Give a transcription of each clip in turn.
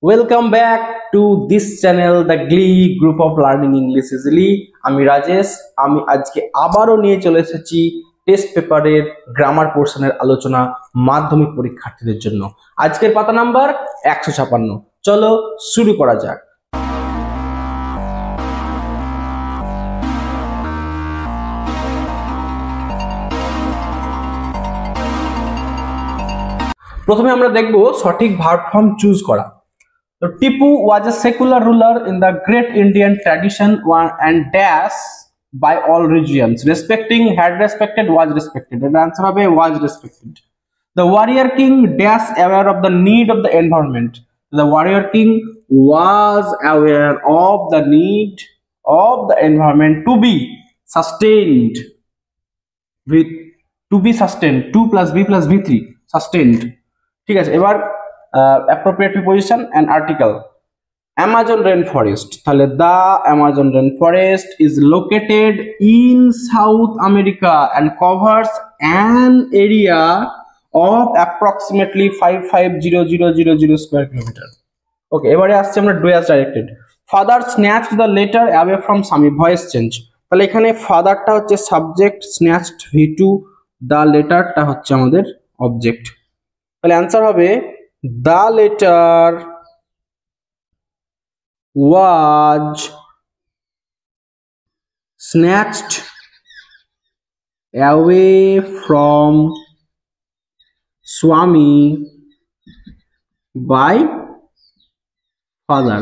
Welcome back to this channel, the Glee Group of Learning English Easily. আমি রাজেশ। আমি আজকে আবারও নিয়ে চলে এসেছি টেস্ট পেপারের গ্রামার পোর্শনের আলোচনা মাধ্যমিক পরীক্ষার্থীদের জন্য। আজকের পাতা নাম্বার 156। চলো শুরু করা যাক। প্রথমে আমরা দেখব সঠিক ভার্ব ফর্ম চুজ করা। So, Tipu was a secular ruler in the great Indian tradition and dash by all regions. Respecting, had respected, was respected. The answer was respected. The warrior king dash aware of the need of the environment. The warrior king was aware of the need of the environment to be sustained. To be sustained. 2 plus B plus V3 sustained. ঠিক আছে, এবার appropriate preposition and article. Amazon rainforest, তাহলে the Amazon rainforest is located in South America and covers an area of approximately 550000 square kilometer. Okay, এবারে আসছে আমরা do as directed. Father snatched the letter away from Sami. Voice change, তাহলে এখানে ফাদারটা হচ্ছে subject, snatched V2, the letterটা হচ্ছে আমাদের object. তাহলে answer হবে the letter was snatched away from Swami by father.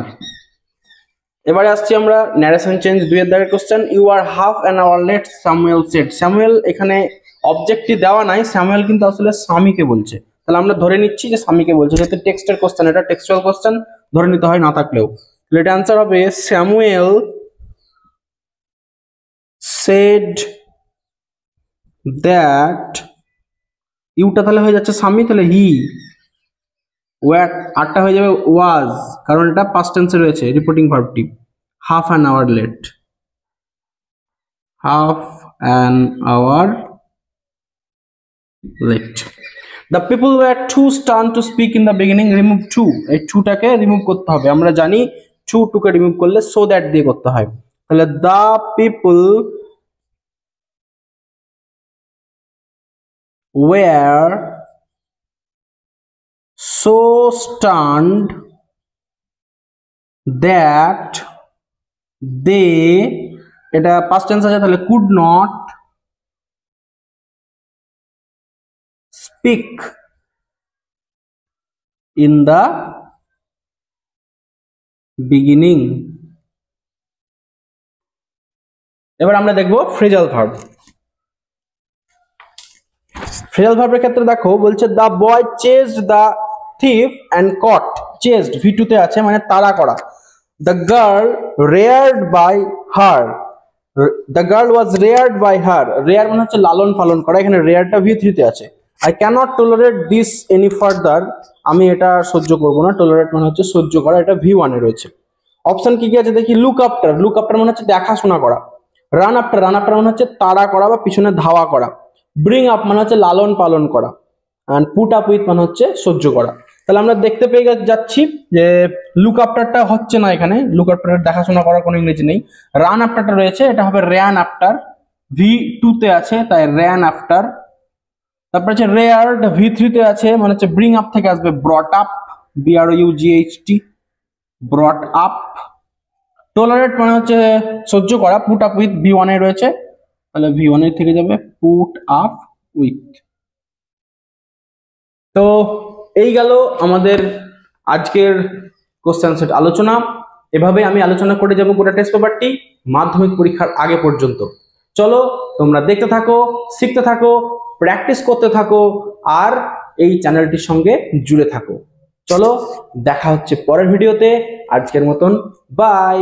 এবারে আসছি আমরা ন্যারেশন চেঞ্জ 2 এর দাগের question. You are half an hour late, Samuel said. Samuel এখানে অবজেক্টটি দেওয়া নাই, স্যামুয়েল কিন্তু আসলে স্বামীকে বলছে, তাহলে আমরা ধরে নিচ্ছি যে স্বামীকে বলছে, যেহেতু টেক্সটের কোশ্চেন, এটা টেক্সচুয়াল কোশ্চেন, ধরে নিতে হয় না থাকলেও। তাহলে এটা অ্যান্সার হবে স্যামুয়েল সেড দ্যাট, ইউটা তাহলে হয়ে যাচ্ছে স্বামী, তাহলে হি, ওয়াট আরটা হয়ে যাবে ওয়াজ, কারণ এটা পাস্ট টেন্সে রয়েছে রিপোর্টিং ভার্বটি। Half an hour late, half an hour late. The people were too stunned to speak in the beginning. Remove to, এই টুটাকে রিমুভ করতে হবে, আমরা জানি টুকে রিমুভ করলে so that দিয়ে করতে হয়। তাহলে the people were so stunned that they, এটা past tense আছে, তাহলে could not speak in the beginning. এবার আমরা দেখব ফ্রেজাল ভার্ব। ফ্রেজাল ভার্বের ক্ষেত্রে দেখো বলছে the boy chased the thief and caught. Chased V2 তে আছে, মানে তাড়া করা। The girl reared by her, the girl was reared by her. Rear মানে হচ্ছে লালন পালন করা, এখানে রেয়ারটা V3 তে আছে। I cannot tolerate this any further, আমি এটা সহ্য করব না। টলারেট মানে হচ্ছে সহ্য করা, এটা V1 এ রয়েছে। অপশন কি কি আছে দেখি। লুক আফটার, লুক আফটার মানে হচ্ছে দেখাশোনা করা। রান আফটার, রান আফটার মানে হচ্ছে তাড়া করা বা পিছনে ধাওয়া করা। ব্রিং আপ মানে হচ্ছে লালন পালন করা। এন্ড পুট আপ উইথ মানে হচ্ছে সহ্য করা। তাহলে আমরা দেখতে পেয়ে যাচ্ছি যে লুক আফটারটা হচ্ছে না, এখানে লুক আফটার দেখাশোনা করার কোনো ইংরেজি নেই। রান আফটারটা রয়েছে, এটা হবে র্যান আফটার, V2 তে আছে, তাই র্যান আফটার। তারপর হচ্ছে রেয়ার্ড V3 তে আছে, মানে হচ্ছে ব্রিং আপ থেকে আসবে brought up, BROUGHT, brought up. Tolerate মানে হচ্ছে সহ্য করা, পুট আপ উইথ V1 এ রয়েছে, তাহলে V1 এর থেকে যাবে পুট আপ উইথ। তো এই গেল আমাদের আজকের কোশ্চেন সেট আলোচনা। এভাবে আমি আলোচনা করে যাব গোটা টেস্ট পেপারটি মাধ্যমিক পরীক্ষার আগে পর্যন্ত। চলো তোমরা দেখতে থাকো, শিখতে থাকো, প্র্যাকটিস করতে থাকো, আর এই চ্যানেলটির সঙ্গে জুড়ে থাকো। চলো দেখা হচ্ছে পরের ভিডিওতে। আজকের মতন বাই।